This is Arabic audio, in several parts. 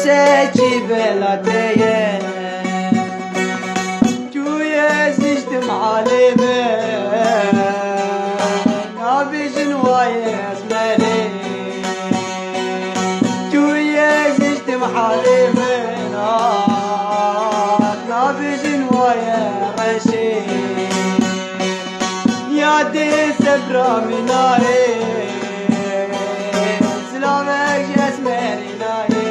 رشاجي بلاتيه جويا زجت معلمه نابي جنوايه اسمالي جويا زجت معلمه نابي جنوايه رشي يا دي سبرا مناي سلامك جسمي ناي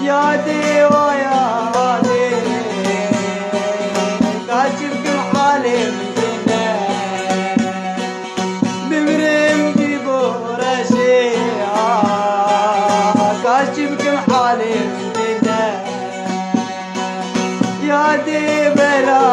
يا دي ويا غادي كاشفكم حالي من دنا بمرم جيبو رشي كاشفكم حالي من دنا يا دي بلا